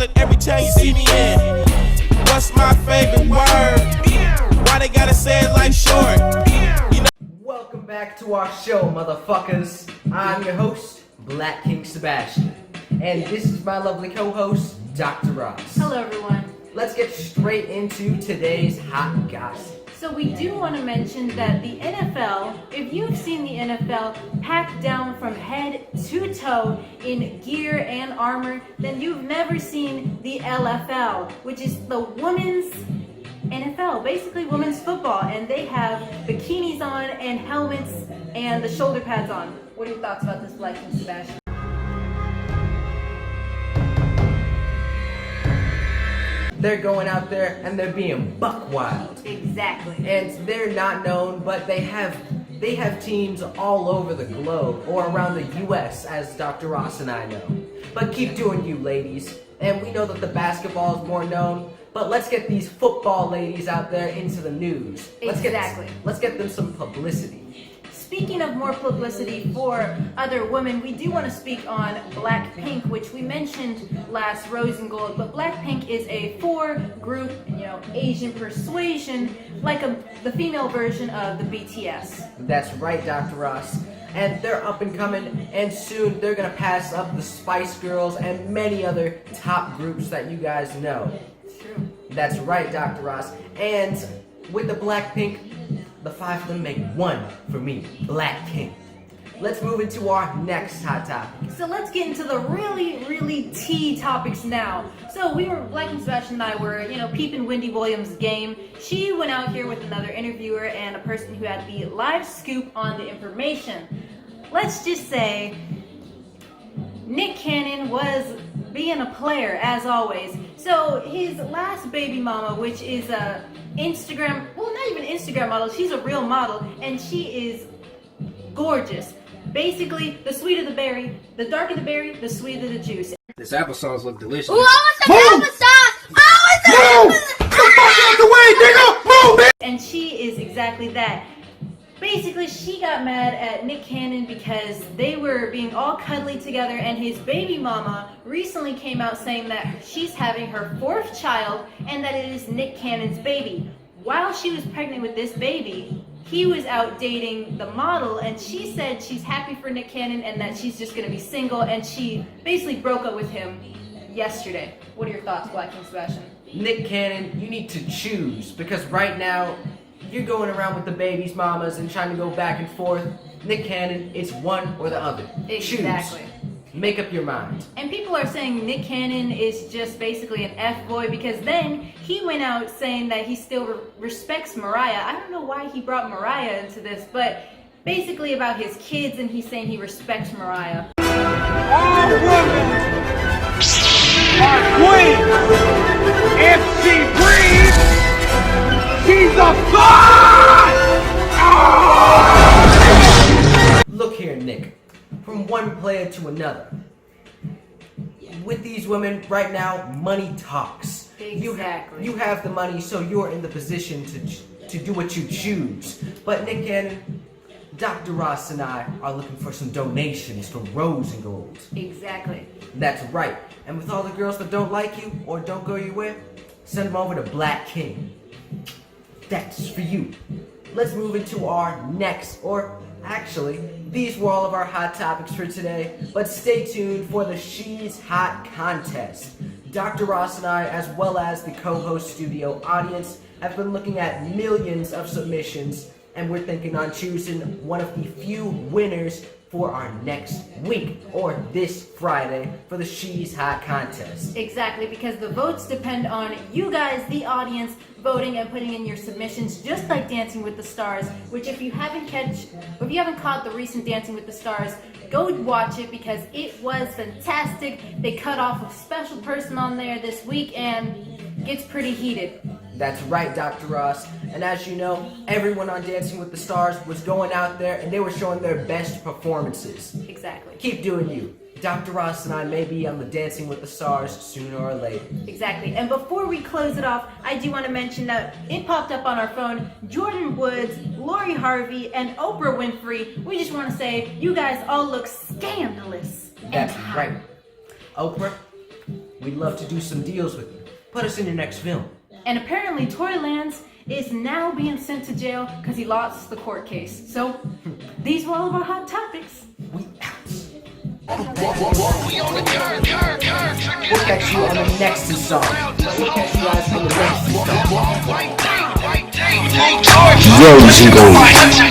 feel it every time you see me in. What's my favorite word? Why they gotta say it like short? You know. Welcome back to our show, motherfuckers. I'm your host, Black King Sebastian. And this is my lovely co-host, Dr. Ross. Hello, everyone. Let's get straight into today's hot gossip. So we do want to mention that the NFL, if you've seen the NFL packed down from head to toe in gear and armor, then you've never seen the LFL, which is the women's NFL, basically women's football, and they have bikinis on and helmets and the shoulder pads on. What are your thoughts about this, Black King Sebastian? They're going out there and they're being buck wild. Exactly. And they're not known, but they have teams all over the globe or around the US, as Dr. Ross and I know. But keep doing you, ladies. And we know that the basketball is more known, but let's get these football ladies out there into the news. Let's get them some publicity. Speaking of more publicity for other women, we do want to speak on Blackpink, which we mentioned last Rose and Gold, but Blackpink is a four-group, Asian persuasion, like the female version of the BTS. That's right, Dr. Ross. And they're up and coming, and soon they're gonna pass up the Spice Girls and many other top groups that you guys know. It's true. That's right, Dr. Ross. And with the Blackpink, the five of them make one for me, Black King. Let's move into our next hot topic. So let's get into the really tea topics now. So Black King Sebastian and I were, peeping Wendy Williams' game. She went out here with another interviewer and a person who had the live scoop on the information. Let's just say Nick Cannon was being a player, as always. So his last baby mama, which is a not even Instagram model, she's a real model, and she is gorgeous. Basically, the sweeter the berry, the darker the berry, the sweeter the juice. This applesauce look delicious. Ooh, I want some applesauce! I want some applesauce! Get the fuck out the way, nigga! Move, man! And she is exactly that. Basically, she got mad at Nick Cannon because they were being all cuddly together, and his baby mama recently came out saying that she's having her fourth child and that it is Nick Cannon's baby. While she was pregnant with this baby, he was out dating the model, and she said she's happy for Nick Cannon and that she's just going to be single, and she basically broke up with him yesterday. What are your thoughts, Black King Sebastian? Nick Cannon, you need to choose, because right now, you're going around with the baby's mamas and trying to go back and forth. Nick Cannon, it's one or the other. Exactly. Choose. Make up your mind. And people are saying Nick Cannon is just basically an F-boy because then he went out saying that he still respects Mariah. I don't know why he brought Mariah into this, but basically about his kids, and he's saying he respects Mariah. All women are queens. If she breathes, she's a god! Look here, Nick. From one player to another. With these women right now, money talks. Exactly. You have the money, so you're in the position to do what you choose. But Nick Cannon, Dr. Ross and I are looking for some donations for Rose and Gold. Exactly. That's right. And with all the girls that don't like you or don't go your way, send them over to Black King. That's for you. Let's move into our next, or actually, these were all of our hot topics for today, but stay tuned for the She's Hot contest. Dr. Ross and I, as well as the co-host studio audience, have been looking at millions of submissions, and we're thinking on choosing one of the few winners for our next week, or this Friday, for the She's Hot contest. Exactly, because the votes depend on you guys, the audience, voting and putting in your submissions, just like Dancing with the Stars, which if you haven't caught the recent Dancing with the Stars, go watch it because it was fantastic. They cut off a special person on there this week and it gets pretty heated. That's right, Dr. Ross. And as you know, everyone on Dancing with the Stars was going out there and they were showing their best performances. Exactly. Keep doing you. Dr. Ross and I may be on the Dancing with the Stars sooner or later. Exactly. And before we close it off, I do want to mention that it popped up on our phone. Jordan Woods, Lori Harvey, and Oprah Winfrey. We just want to say you guys all look scandalous. That's right. Oprah, We'd love to do some deals with you. Put us in your next film. And apparently Toylands is now being sent to jail because he lost the court case. So, these were all of our hot topics. We out. We'll catch you on the next song. We'll catch you guys on the next song. Rose and gold.